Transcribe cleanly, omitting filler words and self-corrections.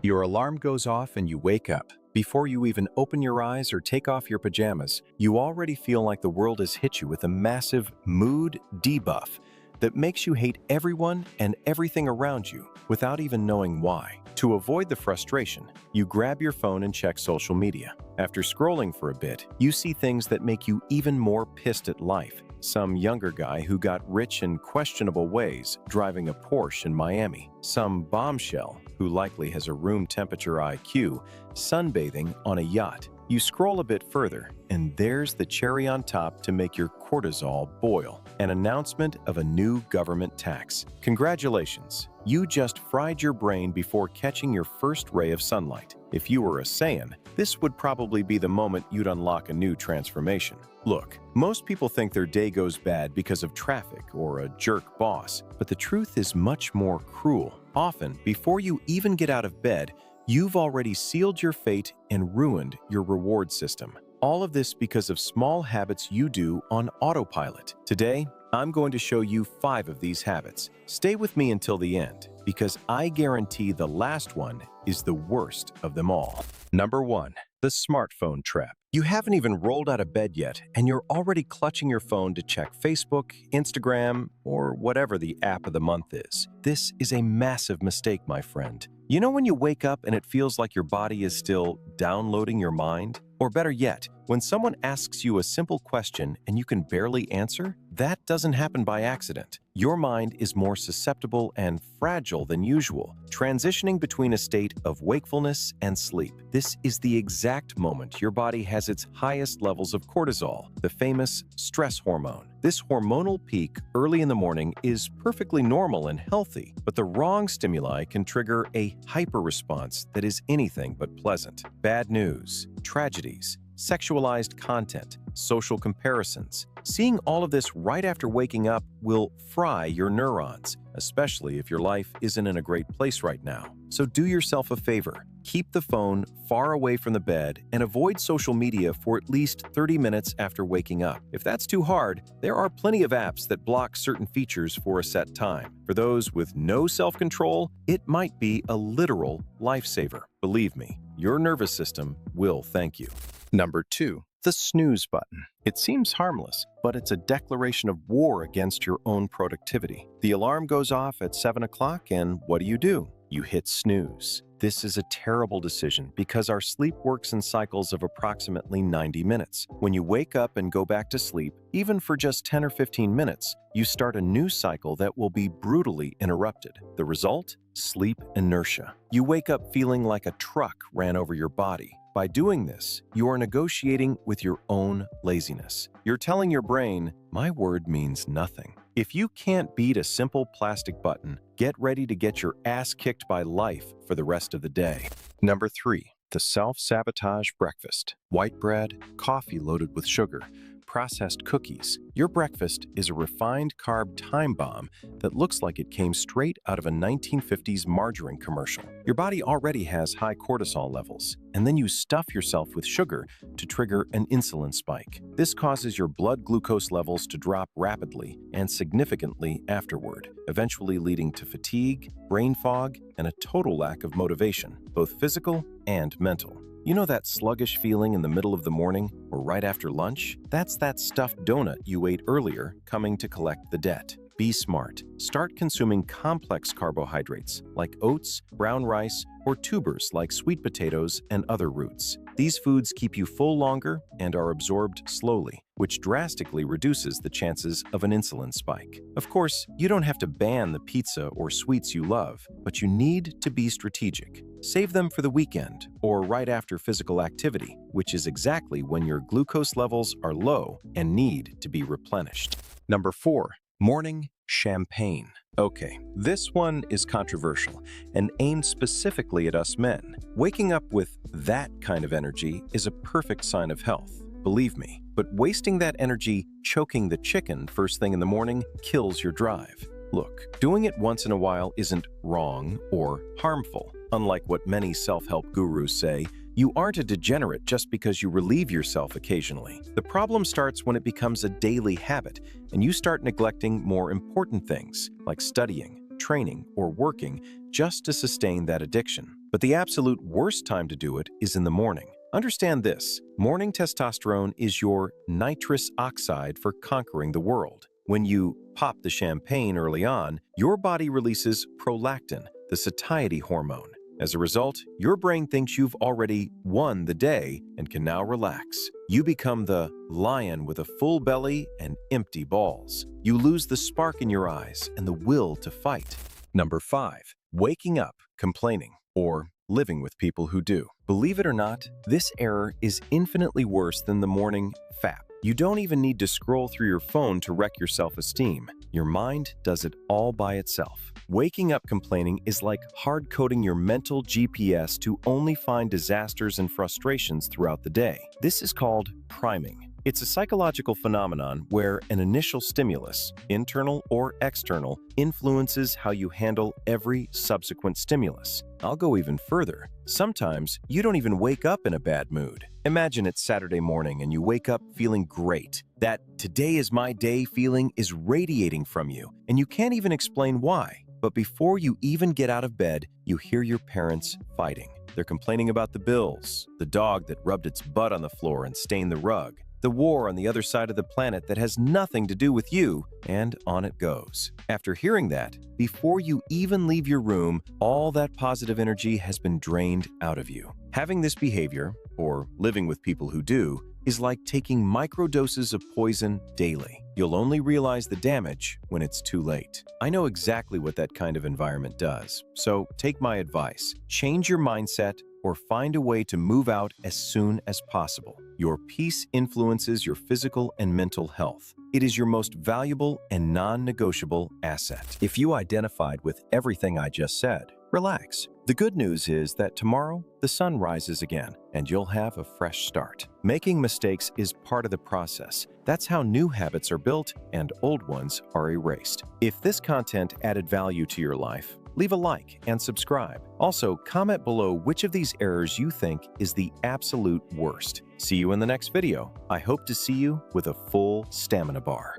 Your alarm goes off and you wake up. Before you even open your eyes or take off your pajamas, you already feel like the world has hit you with a massive mood debuff that makes you hate everyone and everything around you without even knowing why. To avoid the frustration, you grab your phone and check social media. After scrolling for a bit, you see things that make you even more pissed at life. Some younger guy who got rich in questionable ways driving a Porsche in Miami. Some bombshell who likely has a room temperature IQ sunbathing on a yacht. You scroll a bit further, and there's the cherry on top to make your cortisol boil. An announcement of a new government tax. Congratulations, you just fried your brain before catching your first ray of sunlight. If you were a Saiyan, this would probably be the moment you'd unlock a new transformation. Look, most people think their day goes bad because of traffic or a jerk boss, but the truth is much more cruel. Often, before you even get out of bed, you've already sealed your fate and ruined your reward system. All of this because of small habits you do on autopilot. Today, I'm going to show you 5 of these habits. Stay with me until the end, because I guarantee the last one is the worst of them all. Number 1. The smartphone trap. You haven't even rolled out of bed yet, and you're already clutching your phone to check Facebook, Instagram, or whatever the app of the month is. This is a massive mistake, my friend. You know when you wake up and it feels like your body is still downloading your mind? Or better yet, when someone asks you a simple question and you can barely answer? That doesn't happen by accident. Your mind is more susceptible and fragile than usual, transitioning between a state of wakefulness and sleep. This is the exact moment your body has its highest levels of cortisol, the famous stress hormone. This hormonal peak early in the morning is perfectly normal and healthy, but the wrong stimuli can trigger a hyper-response that is anything but pleasant. Bad news, tragedies, sexualized content, social comparisons. Seeing all of this right after waking up will fry your neurons, especially if your life isn't in a great place right now. So do yourself a favor. Keep the phone far away from the bed and avoid social media for at least 30 minutes after waking up. If that's too hard, there are plenty of apps that block certain features for a set time. For those with no self-control, it might be a literal lifesaver. Believe me, your nervous system will thank you. Number 2. The snooze button. It seems harmless, but it's a declaration of war against your own productivity. The alarm goes off at 7 o'clock, and what do? You hit snooze. This is a terrible decision because our sleep works in cycles of approximately 90 minutes. When you wake up and go back to sleep, even for just 10 or 15 minutes, you start a new cycle that will be brutally interrupted. The result? Sleep inertia. You wake up feeling like a truck ran over your body. By doing this, you are negotiating with your own laziness. You're telling your brain, my word means nothing. If you can't beat a simple plastic button, get ready to get your ass kicked by life for the rest of the day. Number 3. The self-sabotage breakfast. White bread, coffee loaded with sugar, processed cookies. Your breakfast is a refined carb time bomb that looks like it came straight out of a 1950s margarine commercial. Your body already has high cortisol levels, and then you stuff yourself with sugar to trigger an insulin spike. This causes your blood glucose levels to drop rapidly and significantly afterward, eventually leading to fatigue, brain fog, and a total lack of motivation, both physical and mental. You know that sluggish feeling in the middle of the morning or right after lunch? That's that stuffed donut you ate earlier coming to collect the debt. Be smart. Start consuming complex carbohydrates like oats, brown rice, or tubers like sweet potatoes and other roots. These foods keep you full longer and are absorbed slowly, which drastically reduces the chances of an insulin spike. Of course, you don't have to ban the pizza or sweets you love, but you need to be strategic. Save them for the weekend or right after physical activity, which is exactly when your glucose levels are low and need to be replenished. Number 4. Morning champagne. Okay, this one is controversial and aimed specifically at us men. Waking up with that kind of energy is a perfect sign of health, believe me. But wasting that energy choking the chicken first thing in the morning kills your drive. Look, doing it once in a while isn't wrong or harmful. Unlike what many self-help gurus say, you aren't a degenerate just because you relieve yourself occasionally. The problem starts when it becomes a daily habit and you start neglecting more important things like studying, training, or working just to sustain that addiction. But the absolute worst time to do it is in the morning. Understand this, morning testosterone is your nitrous oxide for conquering the world. When you pop the champagne early on, your body releases prolactin, the satiety hormone. As a result, your brain thinks you've already won the day and can now relax. You become the lion with a full belly and empty balls. You lose the spark in your eyes and the will to fight. Number 5. Waking up, complaining, or living with people who do. Believe it or not, this error is infinitely worse than the morning FAP. You don't even need to scroll through your phone to wreck your self-esteem. Your mind does it all by itself. Waking up complaining is like hard-coding your mental GPS to only find disasters and frustrations throughout the day. This is called priming. It's a psychological phenomenon where an initial stimulus, internal or external, influences how you handle every subsequent stimulus. I'll go even further. Sometimes you don't even wake up in a bad mood. Imagine it's Saturday morning and you wake up feeling great. That "today is my day" feeling is radiating from you, and you can't even explain why. But before you even get out of bed, you hear your parents fighting. They're complaining about the bills, the dog that rubbed its butt on the floor and stained the rug, the war on the other side of the planet that has nothing to do with you, and on it goes. After hearing that, before you even leave your room, all that positive energy has been drained out of you. Having this behavior, or living with people who do, is like taking microdoses of poison daily. You'll only realize the damage when it's too late. I know exactly what that kind of environment does, so take my advice. Change your mindset or find a way to move out as soon as possible. Your peace influences your physical and mental health. It is your most valuable and non-negotiable asset. If you identified with everything I just said, relax. The good news is that tomorrow, the sun rises again, and you'll have a fresh start. Making mistakes is part of the process. That's how new habits are built and old ones are erased. If this content added value to your life, leave a like and subscribe. Also, comment below which of these errors you think is the absolute worst. See you in the next video. I hope to see you with a full stamina bar.